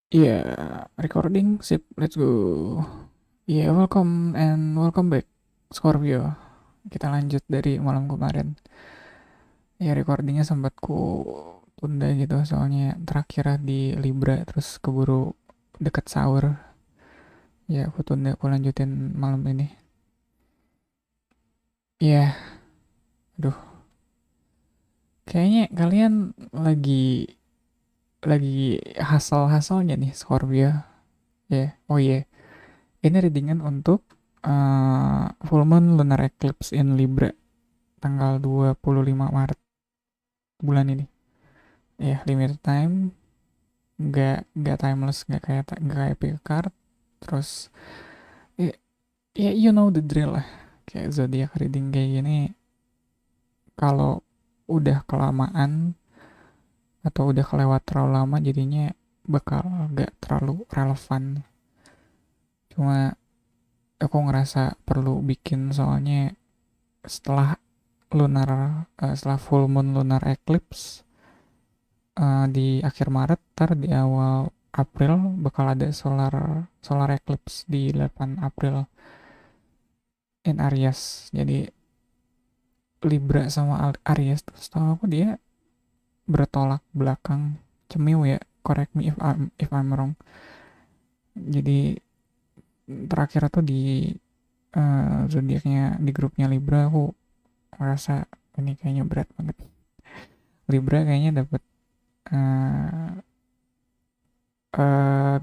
Yeah, recording, sip, let's go. Yeah, welcome back, Scorpio. Kita lanjut dari malam kemarin. Ya, recordingnya sempat ku tunda gitu, soalnya terakhir di Libra, terus keburu deket sahur. Ya, aku tunda, aku lanjutin malam ini. Ya, aduh, kayaknya kalian lagi hasil-hasilnya nih, Scorpio. Ya, oh iya, ini readingan untuk full moon lunar eclipse in Libra tanggal 25 Maret bulan ini. Ya, limited time, nggak timeless, nggak kayak pick a card. Terus ya, ya you know the drill lah. Kayak zodiac reading kayak gini, kalau udah kelamaan atau udah kelewat terlalu lama jadinya bakal nggak terlalu relevan. Cuma aku ngerasa perlu bikin, soalnya setelah setelah full moon lunar eclipse di akhir Maret, ntar di awal April bakal ada solar solar eclipse di 8 April in Aries. Jadi Libra sama Aries tuh setahu aku dia bertolak belakang, cemiu ya, correct me if I'm wrong. Jadi terakhir tuh di zodiaknya di grupnya Libra, aku merasa ini kayaknya berat banget. Libra kayaknya dapat uh,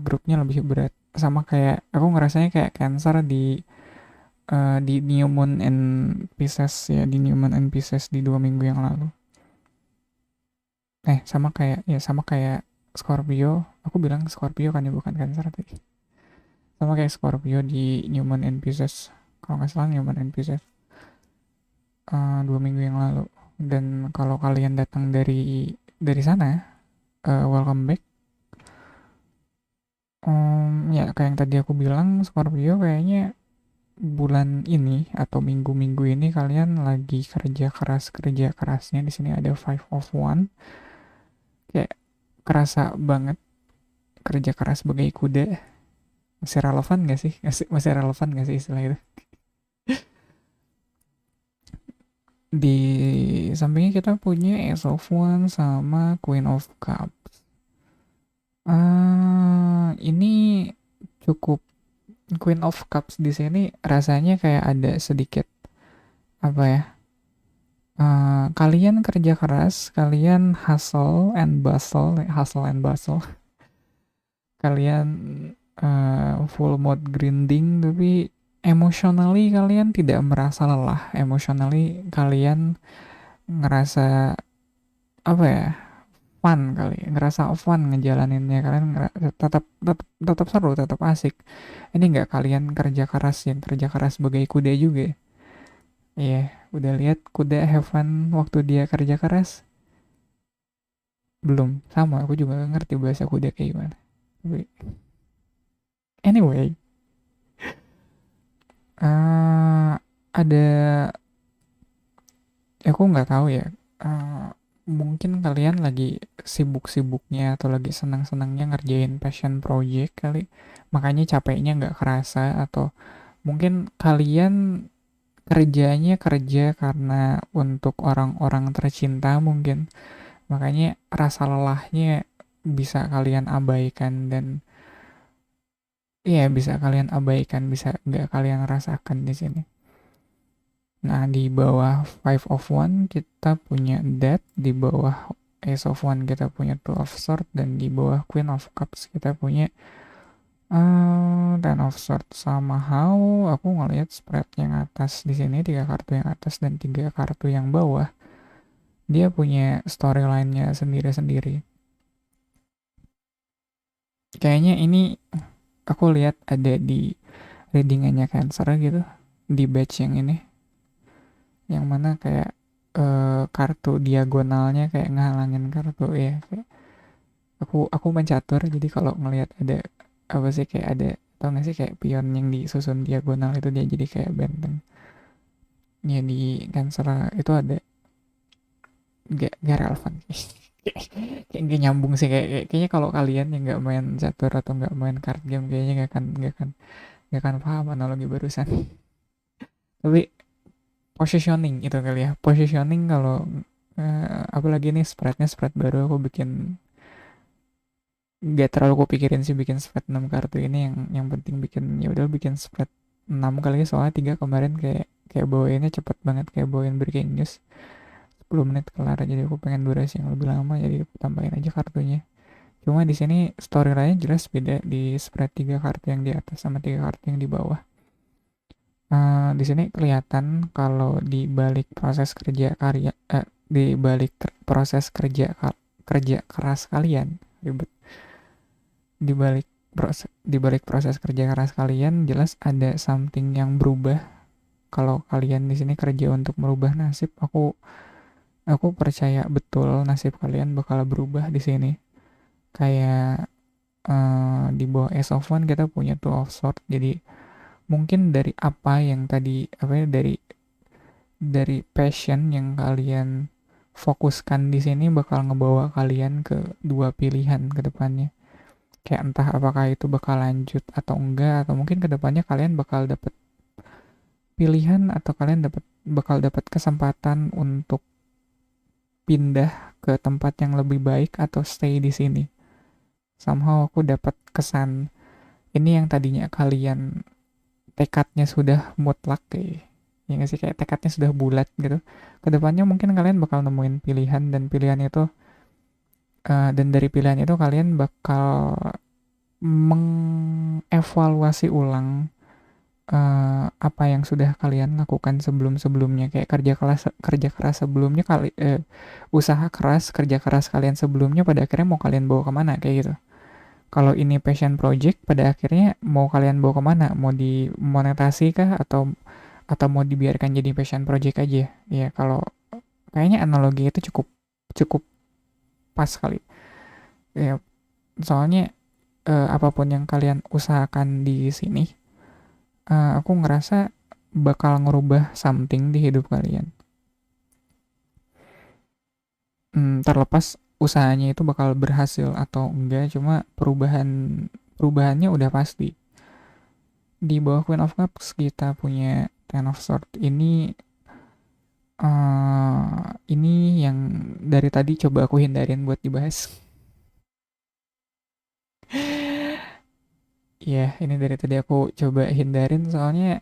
grupnya lebih berat, sama kayak aku ngerasanya kayak Cancer di New Moon and Pisces, ya, di New Moon and Pisces di 2 minggu yang lalu. Sama kayak Scorpio. Aku bilang Scorpio kan ya, bukan Cancer tadi. Sama kayak Scorpio di New Moon and Pisces, kalau nggak salah New Moon and Pisces 2 minggu yang lalu. Dan kalau kalian datang dari sana, welcome back. Ya kayak yang tadi aku bilang, Scorpio kayaknya bulan ini atau minggu-minggu ini kalian lagi kerja kerasnya. Di sini ada Five of One, kayak kerasa banget kerja keras sebagai kuda. Masih relevan gak sih, masih relevan gak sih istilah itu? Di sampingnya kita punya Ace of One sama Queen of Cup. Ini cukup, Queen of Cups di sini rasanya kayak ada sedikit apa ya, kalian kerja keras, kalian hustle and bustle, kalian full mode grinding, tapi emotionally kalian tidak merasa lelah. Emotionally kalian ngerasa apa ya, fun kali, ngerasa fun ngejalaninnya. Kalian tetap tetap tetap seru, tetap asik. Ini nggak kalian kerja keras yang kerja keras sebagai kuda juga. Iya, yeah, udah lihat kuda have fun waktu dia kerja keras? Belum. Sama, aku juga gak ngerti bahasa kuda kayak gimana. Tapi anyway, ada, aku nggak tahu ya. Uh, Mungkin kalian lagi sibuk-sibuknya atau lagi senang-senangnya ngerjain passion project kali, makanya capeknya nggak kerasa. Atau mungkin kalian kerjanya kerja karena untuk orang-orang tercinta mungkin, makanya rasa lelahnya bisa kalian abaikan. Dan iya, bisa kalian abaikan, bisa nggak kalian rasakan di sini. Nah, di bawah Five of One kita punya Death, di bawah Ace of One kita punya Two of Swords, dan di bawah Queen of Cups kita punya Ten of Swords. Sama how aku ngelihat spread yang atas di sini, 3 kartu yang atas dan 3 kartu yang bawah, dia punya storyline-nya sendiri-sendiri. Kayaknya ini aku lihat ada di readingannya Cancer gitu, di batch yang ini, yang mana kayak kartu diagonalnya kayak ngehalangin kartu ya. Kayak aku mencatur, jadi kalau ngelihat ada apa sih, kayak ada, tau gak sih, kayak pion yang disusun diagonal itu, dia jadi kayak benteng. Ya di Cancer itu ada, gak relevan. Kayak nggak nyambung sih, kayaknya kalau kalian yang nggak main catur atau nggak main card game kayaknya nggak akan paham analogi barusan. Tapi positioning itu kali ya, positioning kalau apalagi nih spread baru aku bikin, nggak terlalu aku pikirin sih bikin spread 6 kartu ini, yang penting bikin, ya udah bikin spread 6 kali ya, soalnya 3 kemarin kayak kayak bawainnya cepet banget, kayak bawain breaking news 10 menit kelar, jadi aku pengen durasi yang lebih lama, jadi aku tambahin aja kartunya. Cuma di sini storyline jelas beda di spread 3 kartu yang di atas sama 3 kartu yang di bawah. Di sini kelihatan kalau di balik proses kerja karya, di balik proses kerja keras kalian, ribet, di balik proses kerja keras kalian jelas ada something yang berubah. Kalau kalian di sini kerja untuk merubah nasib, aku percaya betul nasib kalian bakal berubah di sini. Kayak di bawah Ace of One kita punya Two of Swords, jadi mungkin dari apa yang tadi, apa ya, dari passion yang kalian fokuskan di sini bakal ngebawa kalian ke dua pilihan ke depannya. Kayak entah apakah itu bakal lanjut atau enggak, atau mungkin ke depannya kalian bakal dapet pilihan, atau kalian bakal dapat kesempatan untuk pindah ke tempat yang lebih baik atau stay di sini. Somehow aku dapat kesan ini yang tadinya kalian tekadnya sudah mutlak, kayak ya nggak sih, kayak tekadnya sudah bulat gitu. Kedepannya mungkin kalian bakal nemuin pilihan, dan pilihan itu dan dari pilihan itu kalian bakal mengevaluasi ulang apa yang sudah kalian lakukan sebelum-sebelumnya, kayak kerja keras sebelumnya usaha keras kerja keras kalian sebelumnya pada akhirnya mau kalian bawa kemana, kayak gitu. Kalau ini passion project, pada akhirnya mau kalian bawa kemana, mau dimonetasi kah, atau mau dibiarkan jadi passion project aja ya. Kalau kayaknya analogi itu cukup cukup pas kali ya, soalnya apapun yang kalian usahakan di sini, aku ngerasa bakal ngerubah something di hidup kalian. Terlepas usahanya itu bakal berhasil atau enggak, cuma perubahannya udah pasti. Di bawah Queen of Cups kita punya Ten of Swords. Ini yang dari tadi coba aku hindarin buat dibahas. Ya, ini dari tadi aku coba hindarin soalnya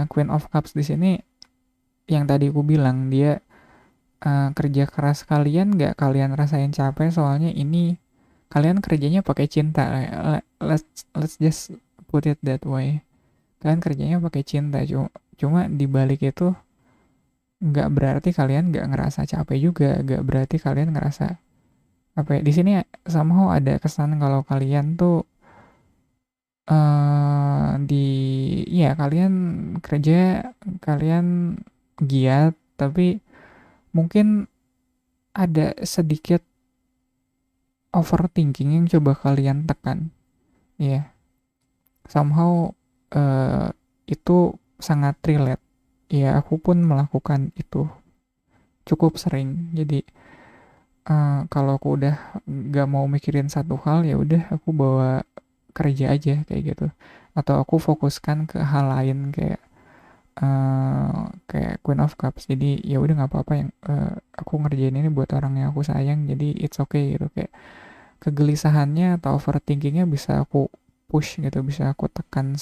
Queen of Cups di sini yang tadi aku bilang, dia kerja keras kalian nggak kalian rasain capek, soalnya ini kalian kerjanya pakai cinta. Let's just put it that way. Kalian kerjanya pakai cinta, cuma di balik itu nggak berarti kalian nggak ngerasa capek juga, nggak berarti kalian ngerasa apa ya, di sini somehow ada kesan kalau kalian tuh di ya kalian kerja, kalian giat, tapi mungkin ada sedikit overthinking yang coba kalian tekan ya. Somehow eh, itu sangat relate ya, aku pun melakukan itu cukup sering. Jadi kalau aku udah nggak mau mikirin satu hal, ya udah aku bawa kerja aja kayak gitu, atau aku fokuskan ke hal lain, kayak Queen of Cups. Jadi ya udah nggak apa-apa yang aku ngerjain ini buat orang yang aku sayang, jadi it's okay gitu. Kayak kegelisahannya atau overthinkingnya bisa aku push gitu, bisa aku tekan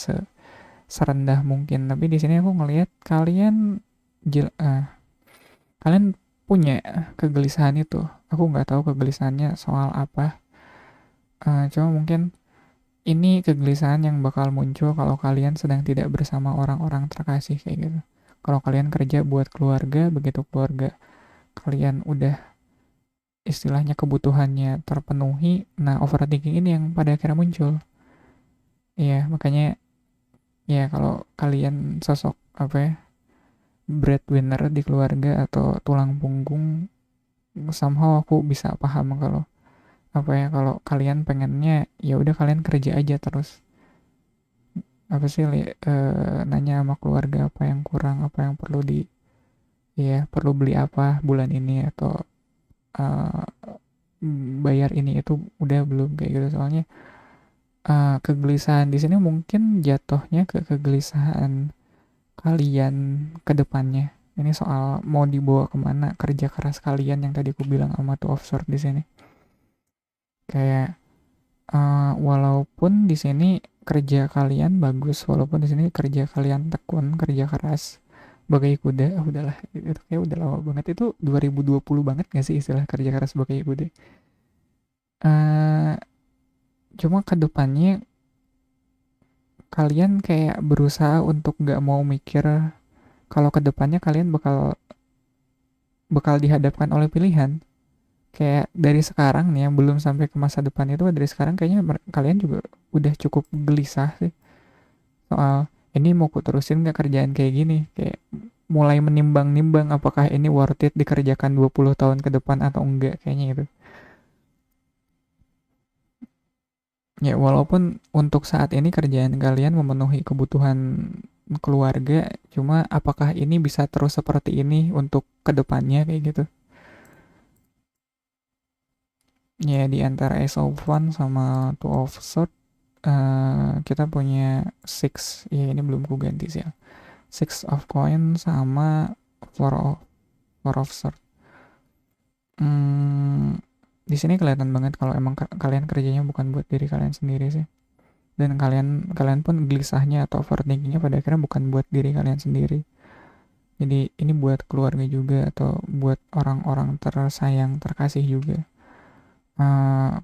serendah mungkin. Tapi di sini aku ngelihat kalian punya kegelisahan itu. Aku nggak tahu kegelisahannya soal apa. Cuma mungkin ini kegelisahan yang bakal muncul kalau kalian sedang tidak bersama orang-orang terkasih kayak gitu. Kalau kalian kerja buat keluarga, begitu keluarga kalian udah istilahnya kebutuhannya terpenuhi, nah overthinking ini yang pada akhirnya muncul. Iya, makanya ya kalau kalian sosok apa ya, breadwinner di keluarga atau tulang punggung, somehow aku bisa paham kalau apa ya, kalau kalian pengennya ya udah kalian kerja aja terus, apa sih nanya sama keluarga apa yang kurang, apa yang perlu ya perlu beli apa bulan ini, atau eh, bayar ini itu udah belum kayak gitu. Soalnya kegelisahan di sini mungkin jatuhnya ke kegelisahan kalian ke depannya. Ini soal mau dibawa kemana kerja keras kalian yang tadi aku bilang sama tuh offshore di sini. Kayak walaupun di sini kerja kalian bagus, walaupun di sini kerja kalian tekun, kerja keras, bagai kuda, udahlah, itu kayak udah lama banget. Itu 2020 banget gak sih istilah kerja keras bagai kuda? Eh cuma ke depannya kalian kayak berusaha untuk gak mau mikir kalau ke depannya kalian bakal bakal dihadapkan oleh pilihan. Kayak dari sekarang nih yang belum sampai ke masa depan itu dari sekarang kayaknya kalian juga udah cukup gelisah sih soal ini mau ku terusin nggak kerjaan kayak gini, kayak mulai menimbang-nimbang apakah ini worth it dikerjakan 20 tahun ke depan atau enggak kayaknya gitu. Ya walaupun untuk saat ini kerjaan kalian memenuhi kebutuhan keluarga, cuma apakah ini bisa terus seperti ini untuk kedepannya kayak gitu. Ya di antara Ace of Wands sama Two of Swords kita punya Six, ya ini belum ku ganti sih ya. Six of Coin sama Four of Swords. Hmm, di sini kelihatan banget kalau emang kalian kerjanya bukan buat diri kalian sendiri sih. Dan kalian kalian pun gelisahnya atau overthinkingnya pada akhirnya bukan buat diri kalian sendiri. Jadi ini buat keluarga juga atau buat orang-orang tersayang terkasih juga.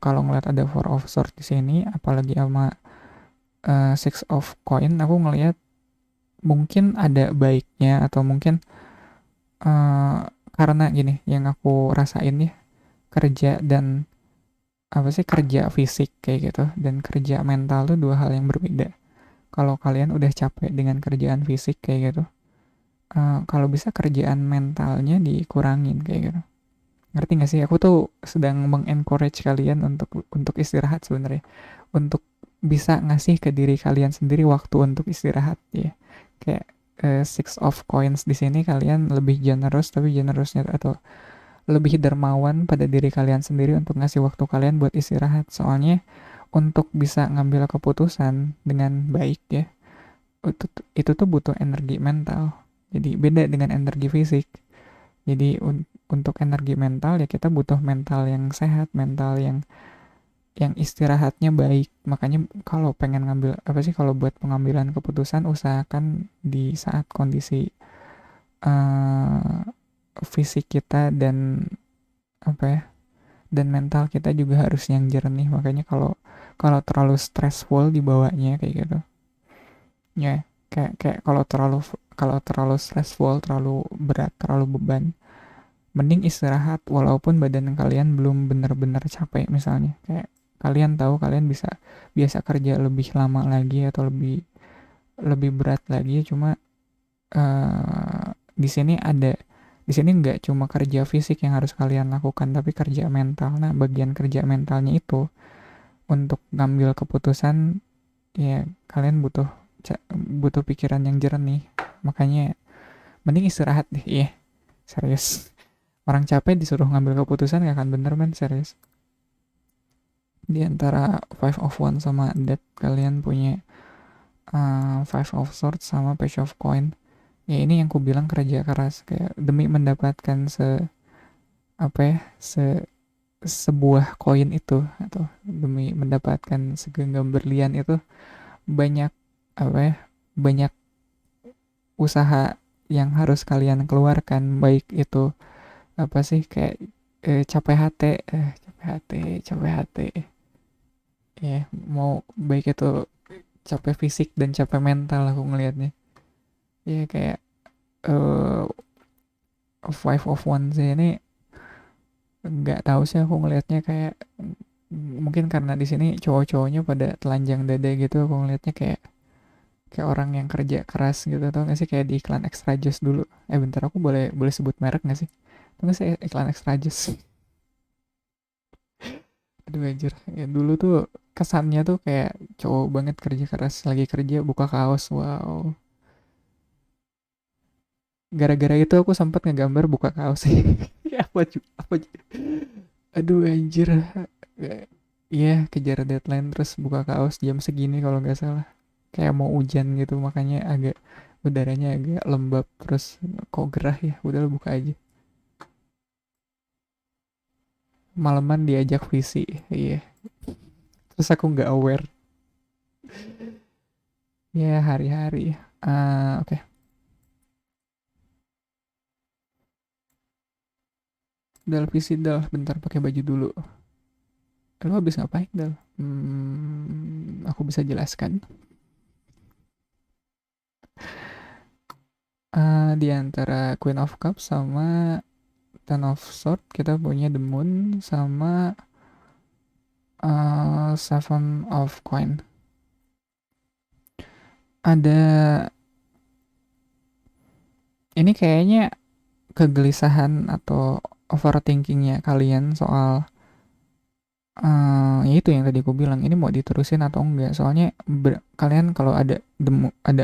Kalau ngeliat ada Four of Swords di sini, apalagi sama Six of Coin, aku ngeliat mungkin ada baiknya atau mungkin uh, karena gini yang aku rasain ya, kerja dan apa sih, kerja fisik kayak gitu dan kerja mental tuh dua hal yang berbeda. Kalau kalian udah capek dengan kerjaan fisik kayak gitu, kalau bisa kerjaan mentalnya dikurangin kayak gitu. Ngerti gak sih? Aku tuh sedang mengencourage kalian untuk istirahat sebenarnya, untuk bisa ngasih ke diri kalian sendiri waktu untuk istirahat ya. Kayak Six of Coins di sini kalian lebih generous, tapi generousnya atau lebih dermawan pada diri kalian sendiri untuk ngasih waktu kalian buat istirahat. Soalnya untuk bisa ngambil keputusan dengan baik ya, itu tuh butuh energi mental. Jadi beda dengan energi fisik. Jadi untuk energi mental ya kita butuh mental yang sehat, mental yang istirahatnya baik. Makanya kalau pengen ngambil apa sih, kalau buat pengambilan keputusan usahakan di saat kondisi uh, fisik kita dan apa ya, dan mental kita juga harus yang jernih. Makanya kalau kalau terlalu stressful dibawanya kayak gitu ya, kayak kalau terlalu stressful, terlalu berat, terlalu beban, mending istirahat walaupun badan kalian belum benar-benar capek. Misalnya kayak kalian tahu kalian bisa biasa kerja lebih lama lagi atau lebih lebih berat lagi, cuma di sini ada, di sini nggak cuma kerja fisik yang harus kalian lakukan tapi kerja mental. Nah bagian kerja mentalnya itu untuk ngambil keputusan ya kalian butuh butuh pikiran yang jernih. Makanya mending istirahat deh. Iya, serius, orang capek disuruh ngambil keputusan gak akan bener men, serius. Di antara Five of Wands sama Death kalian punya Five of Swords sama Page of Coin. Ya ini yang ku bilang kerja keras, kayak demi mendapatkan apa ya, sebuah koin itu atau demi mendapatkan segenggam berlian itu banyak apa ya, banyak usaha yang harus kalian keluarkan, baik itu apa sih, kayak capek hati, capek hati ya, mau baik itu capek fisik dan capek mental aku ngelihatnya ya. Kayak uh, Five of Wands ini nggak tahu sih aku ngelihatnya kayak mungkin karena di sini cowok-cowoknya pada telanjang dada gitu, aku ngelihatnya kayak kayak orang yang kerja keras gitu. Tau gak sih kayak di iklan Extra Juice dulu, bentar aku boleh boleh sebut merek gak sih? Tau gak sih iklan Extra Juice? Aduh anjir, ya, dulu tuh kesannya tuh kayak cowok banget kerja keras, lagi kerja buka kaos, wow. Gara-gara itu aku sempat ngegambar buka kaos sih. apa apa Aduh anjir. Iya, kejar deadline terus buka kaos jam segini kalau nggak salah. Kayak mau hujan gitu, makanya agak udaranya agak lembab terus kok gerah ya. Udah buka aja. Malaman diajak visi. Iya. Terus aku nggak aware. Ya hari-hari. Oke. Dal visi dal. Bentar pakai baju dulu. Lo habis ngapain dal? Aku bisa jelaskan. Di antara Queen of Cups sama Ten of Swords kita punya The Moon sama Seven of Coin. Ada ini kayaknya kegelisahan atau overthinkingnya kalian soal ya itu yang tadi aku bilang ini mau diterusin atau enggak soalnya kalian kalau ada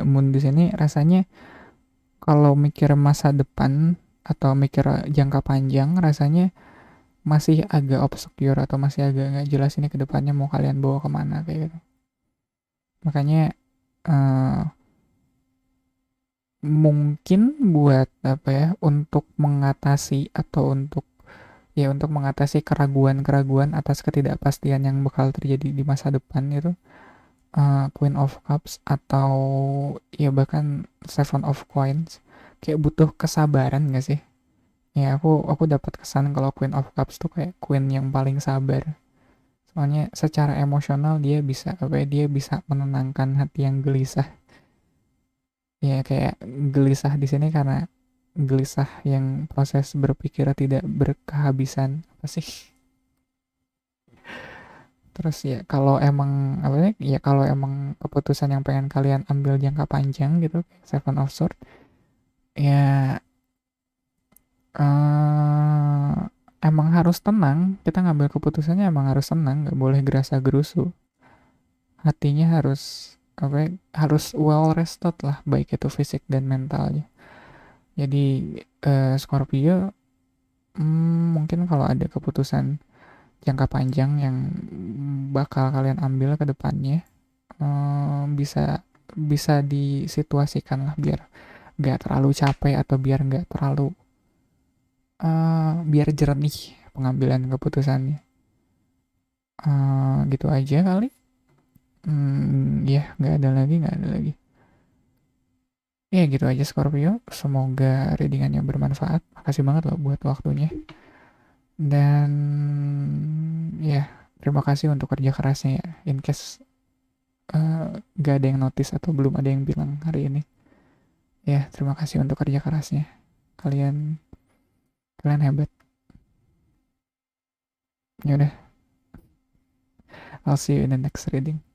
moon di sini rasanya kalau mikir masa depan atau mikir jangka panjang rasanya masih agak obscure atau masih agak nggak jelas ini ke depannya mau kalian bawa kemana kayak gitu. Makanya eh, mungkin buat apa ya untuk mengatasi atau untuk mengatasi keraguan-keraguan atas ketidakpastian yang bakal terjadi di masa depan itu Queen of Cups atau ya bahkan Seven of Coins kayak butuh kesabaran gak sih? Ya aku dapat kesan kalau Queen of Cups tuh kayak queen yang paling sabar. Soalnya secara emosional dia bisa apa ya, dia bisa menenangkan hati yang gelisah. Ya kayak gelisah di sini karena gelisah yang proses berpikir tidak berkehabisan apa sih? Terus ya kalau emang apa ya kalau emang keputusan yang pengen kalian ambil jangka panjang gitu, Seven of Swords, ya eh emang harus tenang. Kita ngambil keputusannya emang harus tenang, nggak boleh gerasa gerusu. Hatinya harus apa ya, harus well rested lah, baik itu fisik dan mentalnya. Jadi Scorpio, mungkin kalau ada keputusan jangka panjang yang bakal kalian ambil ke depannya, bisa bisa disituasikan lah biar nggak terlalu capek atau biar nggak terlalu biar jernih pengambilan keputusannya. Gitu aja kali. Ya nggak ada lagi. Ya gitu aja Scorpio. Semoga readingannya bermanfaat. Makasih banget loh buat waktunya. Dan ya terima kasih untuk kerja kerasnya ya. In case gak ada yang notice atau belum ada yang bilang hari ini. Ya terima kasih untuk kerja kerasnya. Kalian kalian hebat. Ya udah, I'll see you in the next reading.